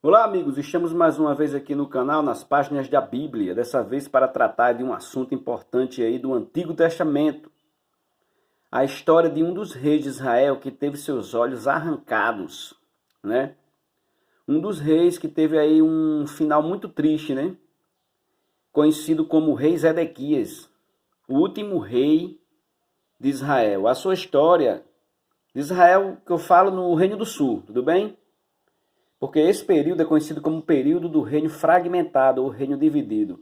Olá amigos, estamos mais uma vez aqui no canal, nas páginas da Bíblia, dessa vez para tratar de um assunto importante aí do Antigo Testamento. A história de um dos reis de Israel que teve seus olhos arrancados, né? Um dos reis que teve aí um final muito triste, né? Conhecido como o rei Zedequias, o último rei de Israel. A sua história de Israel, que eu falo no Reino do Sul, tudo bem? Porque esse período é conhecido como o período do reino fragmentado, ou reino dividido.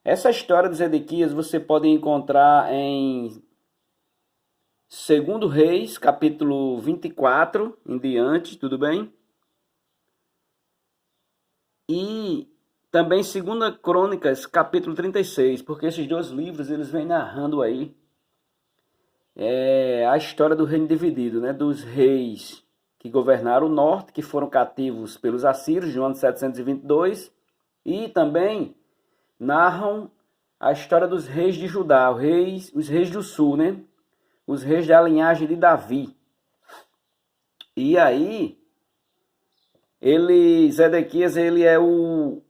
Essa história de Zedequias você pode encontrar em 2 Reis, capítulo 24, em diante, tudo bem? E também 2 Crônicas, capítulo 36, porque esses dois livros eles vêm narrando aí a história do reino dividido, né? Dos reis que governaram o norte, que foram cativos pelos assírios no ano 722, e também narram a história dos reis de Judá, os reis do sul, né? Os reis da linhagem de Davi. E aí, Zedequias, ele é o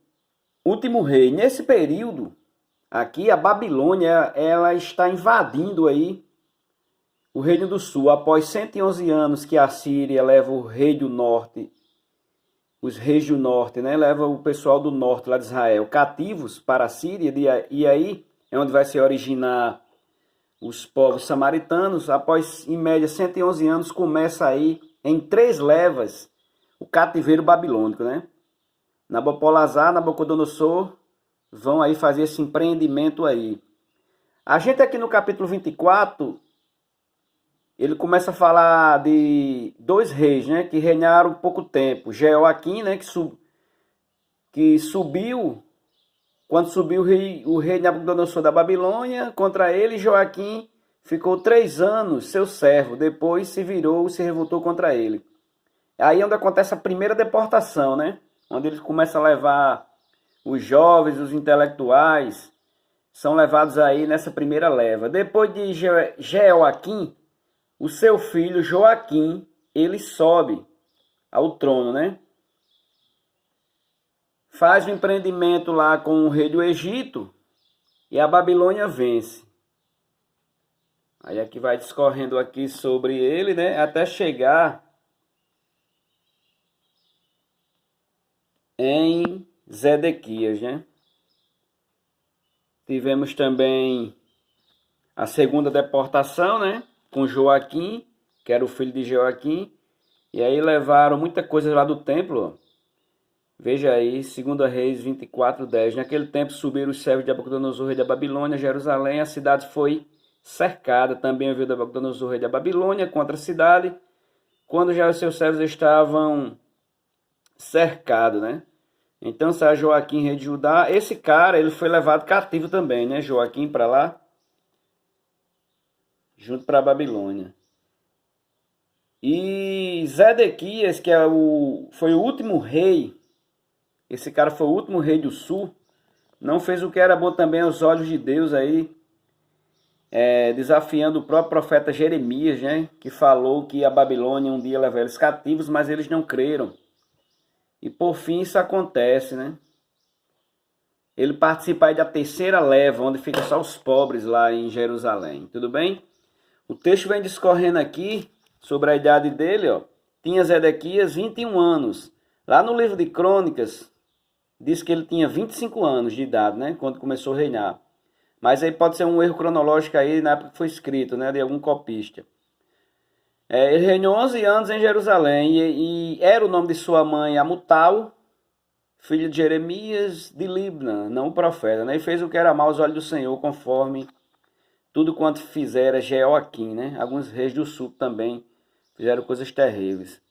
último rei. Nesse período, aqui a Babilônia, ela está invadindo aí o Reino do Sul. Após 111 anos que a Síria leva o rei do norte, os reis do norte, né, leva o pessoal do norte lá de Israel cativos para a Síria, e aí é onde vai se originar os povos samaritanos. Após, em média, 111 anos, começa aí, em 3 levas, o cativeiro babilônico, né? Nabopolassar, Nabucodonosor vão aí fazer esse empreendimento aí. A gente aqui no capítulo 24... ele começa a falar de 2 reis, né, que reinaram pouco tempo. Jeoaquim, né, que subiu, quando subiu o rei Nabucodonosor da Babilônia contra ele, Joaquim ficou 3 anos seu servo, depois se virou e se revoltou contra ele. Aí é onde acontece a primeira deportação, né, onde ele começa a levar os jovens, os intelectuais, são levados aí nessa primeira leva. Depois de Jeoaquim, o seu filho Joaquim, ele sobe ao trono, né? Faz um empreendimento lá com o rei do Egito e a Babilônia vence. Aí aqui vai discorrendo aqui sobre ele, né? Até chegar em Zedequias, né? Tivemos também a segunda deportação, né? Com Joaquim, que era o filho de Joaquim, e aí levaram muita coisa lá do templo, ó. Veja aí, 2 Reis 24:10. Naquele tempo subiram os servos de Nabucodonosor, rei da Babilônia, a Jerusalém, a cidade foi cercada. Também havia Nabucodonosor, rei da Babilônia, contra a cidade, quando já os seus servos estavam cercados, né? Então saiu Joaquim, rei de Judá. Esse cara, ele foi levado cativo também, né? Joaquim para lá, junto para a Babilônia. E Zedequias, que foi o último rei, esse cara foi o último rei do sul, não fez o que era bom também aos olhos de Deus aí, desafiando o próprio profeta Jeremias, né, que falou que a Babilônia um dia levaria eles cativos, mas eles não creram. E por fim isso acontece, né? Ele participa aí da terceira leva, onde fica só os pobres lá em Jerusalém, tudo bem? O texto vem discorrendo aqui sobre a idade dele, ó. Tinha Zedequias 21 anos. Lá no livro de Crônicas, diz que ele tinha 25 anos de idade, né? Quando começou a reinar. Mas aí pode ser um erro cronológico aí na época que foi escrito, né? De algum copista. Ele reinou 11 anos em Jerusalém e era o nome de sua mãe Amutal, filho de Jeremias de Libna, não o profeta, né? E fez o que era mal aos olhos do Senhor, conforme tudo quanto fizera Jeoaquim, né? Alguns reis do sul também fizeram coisas terríveis.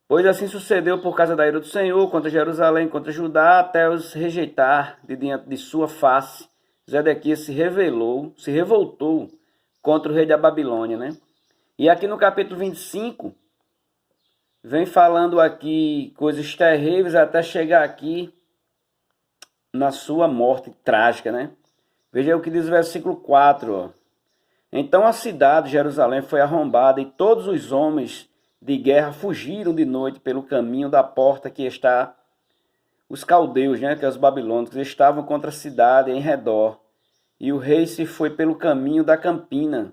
Pois assim sucedeu por causa da ira do Senhor contra Jerusalém, contra Judá, até os rejeitar de diante de sua face. Zedequias se revoltou contra o rei da Babilônia, né? E aqui no capítulo 25, vem falando aqui coisas terríveis até chegar aqui na sua morte trágica, né? Veja o que diz o versículo 4, ó. Então a cidade de Jerusalém foi arrombada e todos os homens de guerra fugiram de noite pelo caminho da porta que está os caldeus, né, que é os babilônicos, estavam contra a cidade em redor, e o rei se foi pelo caminho da campina.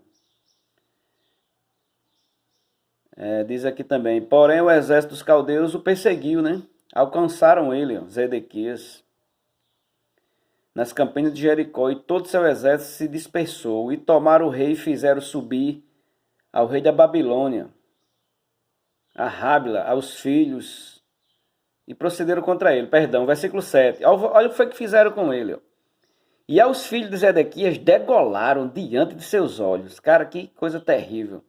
Diz aqui também, porém o exército dos caldeus o perseguiu, né? Alcançaram ele, ó, Zedequias, nas campinas de Jericó, e todo seu exército se dispersou, e tomaram o rei e fizeram subir ao rei da Babilônia, a Rábila, aos filhos, e procederam contra ele. Perdão, versículo 7. Olha o que foi que fizeram com ele, ó. E aos filhos de Zedequias degolaram diante de seus olhos. Cara, que coisa terrível.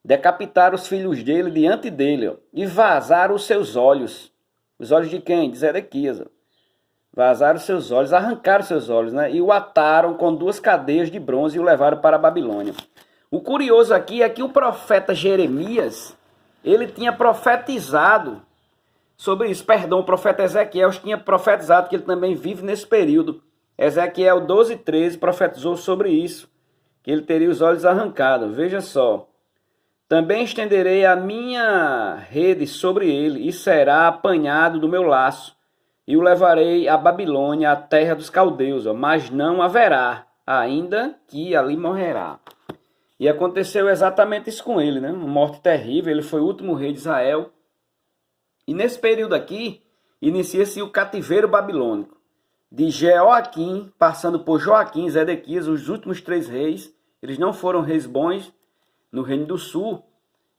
Decapitaram os filhos dele diante dele, ó, e vazaram os seus olhos. Os olhos de quem? De Zedequias. Ó. Vazaram os seus olhos, arrancaram seus olhos, né? E o ataram com 2 cadeias de bronze e o levaram para a Babilônia. O curioso aqui é que o profeta Jeremias, ele tinha profetizado sobre isso. Perdão, o profeta Ezequiel tinha profetizado, que ele também vive nesse período. Ezequiel 12:13 profetizou sobre isso, que ele teria os olhos arrancados. Veja só. Também estenderei a minha rede sobre ele, e será apanhado do meu laço, e o levarei à Babilônia, a terra dos caldeus, mas não haverá, ainda que ali morrerá. E aconteceu exatamente isso com ele, né? Uma morte terrível, ele foi o último rei de Israel. E nesse período aqui, inicia-se o cativeiro babilônico. De Jeoaquim, passando por Joaquim, Zedequias, os últimos 3 reis, eles não foram reis bons, no Reino do Sul,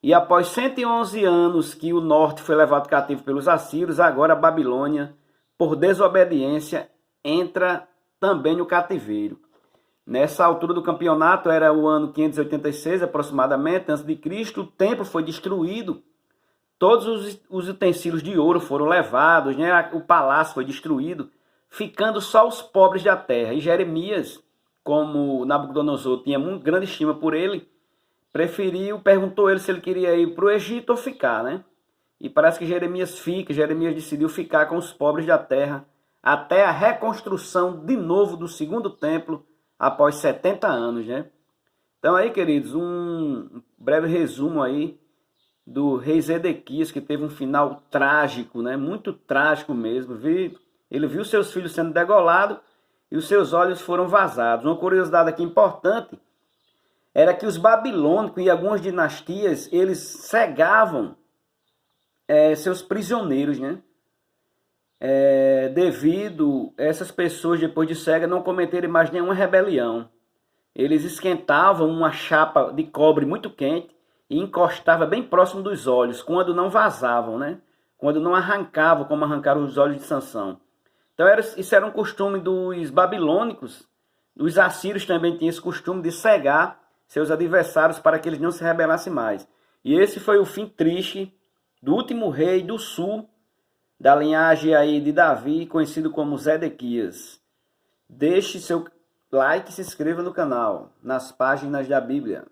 e após 111 anos que o norte foi levado cativo pelos assírios, agora a Babilônia, por desobediência, entra também no cativeiro. Nessa altura do campeonato, era o ano 586 aproximadamente, antes de Cristo, o templo foi destruído, todos os utensílios de ouro foram levados, né? O palácio foi destruído, ficando só os pobres da terra. E Jeremias, como Nabucodonosor tinha muito grande estima por ele, perguntou ele se ele queria ir para o Egito ou ficar, né? E parece que Jeremias decidiu ficar com os pobres da terra até a reconstrução de novo do segundo templo após 70 anos, né? Então aí, queridos, um breve resumo aí do rei Zedequias, que teve um final trágico, né? Muito trágico mesmo. Ele viu seus filhos sendo degolados e os seus olhos foram vazados. Uma curiosidade aqui importante era que os babilônicos e algumas dinastias, eles cegavam seus prisioneiros, né? Devido a essas pessoas, depois de cega, não cometerem mais nenhuma rebelião. Eles esquentavam uma chapa de cobre muito quente e encostavam bem próximo dos olhos, quando não vazavam, né? Quando não arrancavam, como arrancaram os olhos de Sansão. Então isso era um costume dos babilônicos. Os assírios também tinham esse costume de cegar seus adversários para que eles não se rebelassem mais. E esse foi o fim triste do último rei do sul, da linhagem aí de Davi, conhecido como Zedequias. Deixe seu like e se inscreva no canal, nas páginas da Bíblia.